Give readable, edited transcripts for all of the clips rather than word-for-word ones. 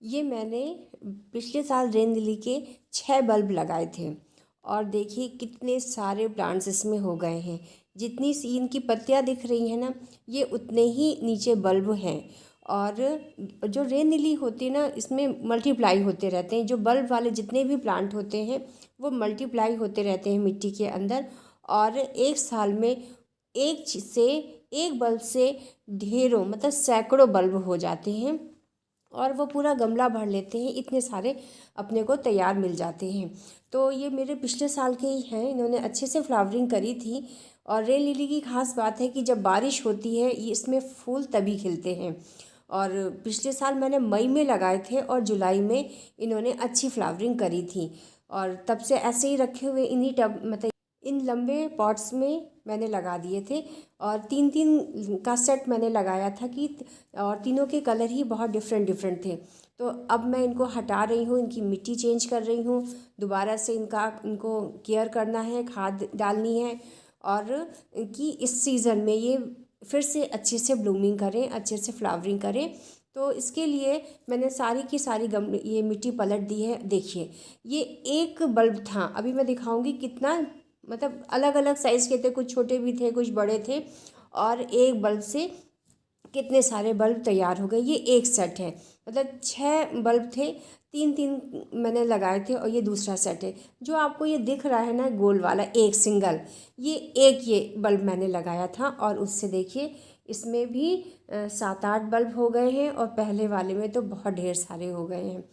ये मैंने पिछले साल रेन लिली के 6 बल्ब लगाए थे और देखिए कितने सारे प्लांट्स इसमें हो गए हैं। जितनी सी इनकी पत्तियां दिख रही हैं ना, ये उतने ही नीचे बल्ब हैं। और जो रेन लिली होती है ना, इसमें मल्टीप्लाई होते रहते हैं। जो बल्ब वाले जितने भी प्लांट होते हैं वो मल्टीप्लाई होते रहते हैं मिट्टी के अंदर। और एक साल में एक बल्ब से ढेरों मतलब सैकड़ों बल्ब हो जाते हैं और वो पूरा गमला भर लेते हैं। इतने सारे अपने को तैयार मिल जाते हैं। तो ये मेरे पिछले साल के ही हैं। इन्होंने अच्छे से फ्लावरिंग करी थी। और रेन लिली की खास बात है कि जब बारिश होती है ये इसमें फूल तभी खिलते हैं। और पिछले साल मैंने मई में लगाए थे और जुलाई में इन्होंने अच्छी फ्लावरिंग करी थी। और तब से ऐसे ही रखे हुए इन्हीं टब मतलब इन लंबे पॉट्स में मैंने लगा दिए थे। और 3-3 का सेट मैंने लगाया था कि और तीनों के कलर ही बहुत डिफरेंट डिफरेंट थे। तो अब मैं इनको हटा रही हूँ, इनकी मिट्टी चेंज कर रही हूँ। दोबारा से इनको केयर करना है, खाद डालनी है। और कि इस सीज़न में ये फिर से अच्छे से ब्लूमिंग करें, अच्छे से फ्लावरिंग करें। तो इसके लिए मैंने सारी की सारी ये मिट्टी पलट दी है। देखिए, ये एक बल्ब था, अभी मैं दिखाऊंगी कितना मतलब अलग अलग साइज़ के थे, कुछ छोटे भी थे कुछ बड़े थे। और एक बल्ब से कितने सारे बल्ब तैयार हो गए। ये एक सेट है, मतलब 6 बल्ब थे, 3-3 मैंने लगाए थे और ये दूसरा सेट है। जो आपको ये दिख रहा है ना गोल वाला एक सिंगल, ये बल्ब मैंने लगाया था। और उससे देखिए इसमें भी 7-8 बल्ब हो गए हैं और पहले वाले में तो बहुत ढेर सारे हो गए हैं।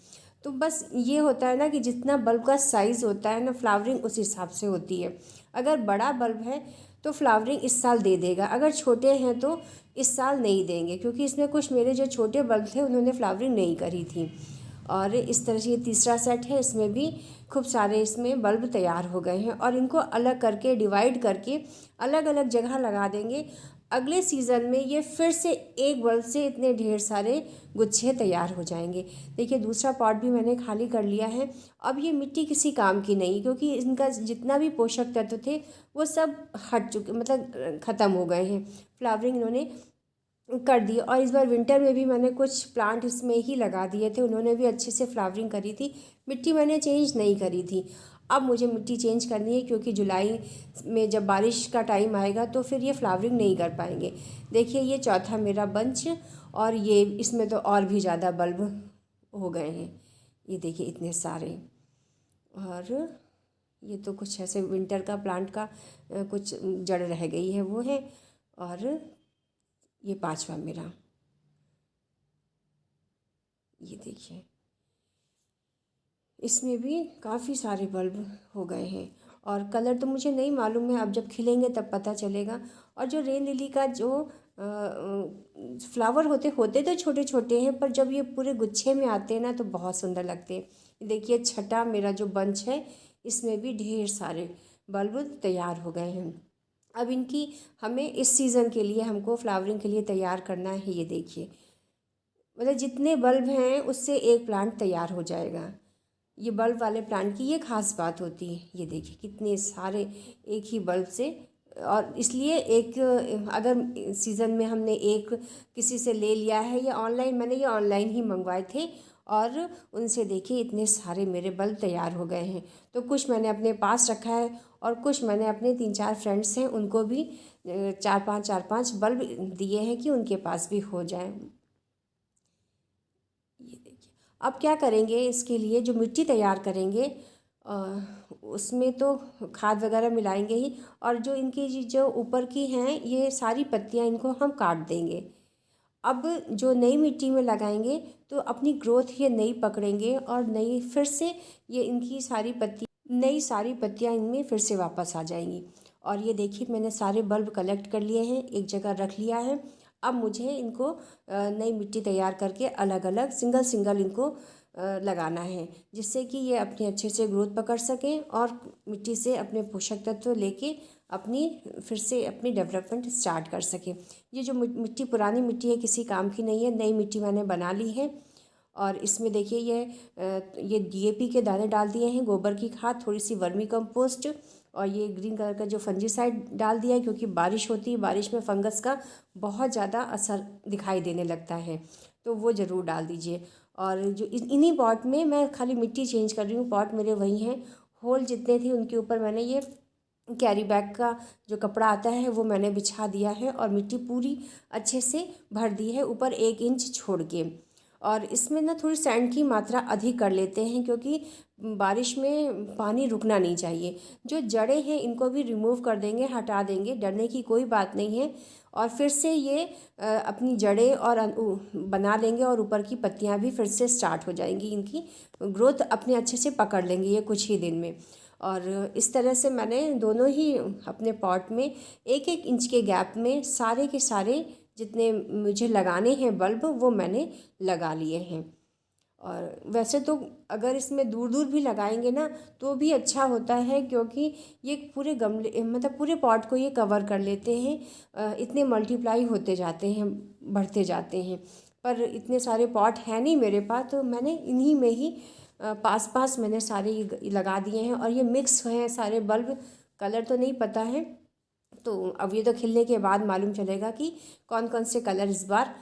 तो बस ये होता है ना कि जितना बल्ब का साइज़ होता है ना, फ्लावरिंग उस हिसाब से होती है। अगर बड़ा बल्ब है तो फ्लावरिंग इस साल दे देगा, अगर छोटे हैं तो इस साल नहीं देंगे। क्योंकि इसमें कुछ मेरे जो छोटे बल्ब थे उन्होंने फ्लावरिंग नहीं करी थी। और इस तरह से ये तीसरा सेट है, इसमें भी खूब सारे इसमें बल्ब तैयार हो गए हैं। और इनको अलग करके डिवाइड करके अलग अलग जगह लगा देंगे। अगले सीज़न में ये फिर से एक बल्ब से इतने ढेर सारे गुच्छे तैयार हो जाएंगे। देखिए दूसरा पॉट भी मैंने खाली कर लिया है। अब ये मिट्टी किसी काम की नहीं, क्योंकि इनका जितना भी पोषक तत्व थे वो सब हट चुके मतलब ख़त्म हो गए हैं। फ्लावरिंग इन्होंने कर दी। और इस बार विंटर में भी मैंने कुछ प्लांट इसमें ही लगा दिए थे, उन्होंने भी अच्छे से फ्लावरिंग करी थी। मिट्टी मैंने चेंज नहीं करी थी। अब मुझे मिट्टी चेंज करनी है, क्योंकि जुलाई में जब बारिश का टाइम आएगा तो फिर ये फ्लावरिंग नहीं कर पाएंगे। देखिए ये चौथा मेरा बंच, और ये इसमें तो और भी ज़्यादा बल्ब हो गए हैं। ये देखिए इतने सारे। और ये तो कुछ ऐसे विंटर का प्लांट का कुछ जड़ रह गई है वो है। और ये पांचवा मेरा, ये देखिए इसमें भी काफ़ी सारे बल्ब हो गए हैं। और कलर तो मुझे नहीं मालूम है, अब जब खिलेंगे तब पता चलेगा। और जो रेन लिली का जो फ्लावर होते होते तो छोटे छोटे हैं, पर जब ये पूरे गुच्छे में आते हैं ना तो बहुत सुंदर लगते हैं। देखिए छठा मेरा जो बंच है, इसमें भी ढेर सारे बल्ब तैयार हो गए हैं। अब इनकी हमें इस सीज़न के लिए हमको फ्लावरिंग के लिए तैयार करना है। ये देखिए मतलब जितने बल्ब हैं उससे एक प्लांट तैयार हो जाएगा। ये बल्ब वाले प्लांट की ये खास बात होती है। ये देखिए कितने सारे एक ही बल्ब से। और इसलिए एक अगर सीज़न में हमने एक किसी से ले लिया है या ऑनलाइन, मैंने ये ऑनलाइन ही मंगवाए थे। और उनसे देखिए इतने सारे मेरे बल्ब तैयार हो गए हैं। तो कुछ मैंने अपने पास रखा है और कुछ मैंने अपने 3-4 फ्रेंड्स हैं उनको भी 4-5 बल्ब दिए हैं कि उनके पास भी हो जाए। ये देखिए अब क्या करेंगे, इसके लिए जो मिट्टी तैयार करेंगे उसमें तो खाद वगैरह मिलाएंगे ही। और जो इनकी जो ऊपर की हैं ये सारी पत्तियां, इनको हम काट देंगे। अब जो नई मिट्टी में लगाएंगे तो अपनी ग्रोथ ये नई पकड़ेंगे और नई फिर से ये इनकी नई सारी पत्तियां इनमें फिर से वापस आ जाएंगी। और ये देखिए मैंने सारे बल्ब कलेक्ट कर लिए हैं, एक जगह रख लिया है। अब मुझे इनको नई मिट्टी तैयार करके अलग अलग सिंगल सिंगल इनको लगाना है, जिससे कि ये अपने अच्छे से ग्रोथ पकड़ सकें और मिट्टी से अपने पोषक तत्व लेके अपनी फिर से अपनी डेवलपमेंट स्टार्ट कर सकें। ये जो मिट्टी पुरानी मिट्टी है किसी काम की नहीं है, नई मिट्टी मैंने बना ली है। और इसमें देखिए ये डीएपी के दाने डाल दिए हैं, गोबर की खाद, थोड़ी सी वर्मी कंपोस्ट, और ये ग्रीन कलर का जो फंजीसाइड डाल दिया है। क्योंकि बारिश होती है, बारिश में फंगस का बहुत ज़्यादा असर दिखाई देने लगता है, तो वो ज़रूर डाल दीजिए। और जो इन्हीं पॉट में मैं खाली मिट्टी चेंज कर रही हूँ, पॉट मेरे वही हैं। होल जितने थे उनके ऊपर मैंने ये कैरी बैग का जो कपड़ा आता है वो मैंने बिछा दिया है और मिट्टी पूरी अच्छे से भर दी है, ऊपर 1 इंच छोड़ के। और इसमें ना थोड़ी सैंड की मात्रा अधिक कर लेते हैं, क्योंकि बारिश में पानी रुकना नहीं चाहिए। जो जड़ें हैं इनको भी रिमूव कर देंगे, हटा देंगे, डरने की कोई बात नहीं है। और फिर से ये अपनी जड़ें और बना लेंगे और ऊपर की पत्तियां भी फिर से स्टार्ट हो जाएंगी, इनकी ग्रोथ अपने अच्छे से पकड़ लेंगी ये कुछ ही दिन में। और इस तरह से मैंने दोनों ही अपने पॉट में 1-1 इंच के गैप में सारे के सारे जितने मुझे लगाने हैं बल्ब वो मैंने लगा लिए हैं। और वैसे तो अगर इसमें दूर दूर भी लगाएंगे ना तो भी अच्छा होता है, क्योंकि ये पूरे गमले मतलब पूरे पॉट को ये कवर कर लेते हैं। इतने मल्टीप्लाई होते जाते हैं, बढ़ते जाते हैं। पर इतने सारे पॉट हैं नहीं मेरे पास, तो मैंने इन्हीं में ही पास पास मैंने सारे लगा दिए हैं। और ये मिक्स हैं सारे बल्ब, कलर तो नहीं पता है, तो अब ये तो खिलने के बाद मालूम चलेगा कि कौन कौन से कलर इस बार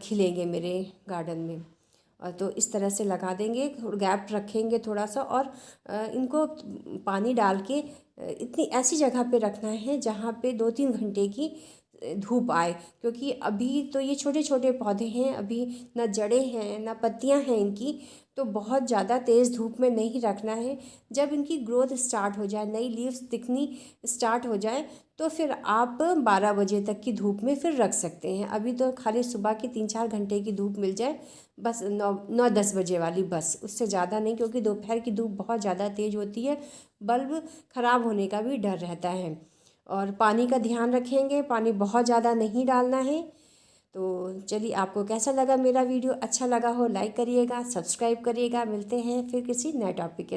खिलेंगे मेरे गार्डन में। और तो इस तरह से लगा देंगे, गैप रखेंगे थोड़ा सा, और इनको पानी डाल के इतनी ऐसी जगह पे रखना है जहाँ पे 2-3 घंटे की धूप आए, क्योंकि अभी तो ये छोटे छोटे पौधे हैं, अभी ना जड़ें हैं ना पत्तियां हैं इनकी, तो बहुत ज़्यादा तेज़ धूप में नहीं रखना है। जब इनकी ग्रोथ स्टार्ट हो जाए, नई लीव्स दिखनी स्टार्ट हो जाए, तो फिर आप 12 बजे तक की धूप में फिर रख सकते हैं। अभी तो खाली सुबह की 3-4 घंटे की धूप मिल जाए, बस 9-10 बजे वाली, बस उससे ज़्यादा नहीं, क्योंकि दोपहर की धूप बहुत ज़्यादा तेज़ होती है, बल्ब ख़राब होने का भी डर रहता है। और पानी का ध्यान रखेंगे, पानी बहुत ज़्यादा नहीं डालना है। तो चलिए, आपको कैसा लगा मेरा वीडियो? अच्छा लगा हो लाइक करिएगा, सब्सक्राइब करिएगा। मिलते हैं फिर किसी नए टॉपिक के साथ।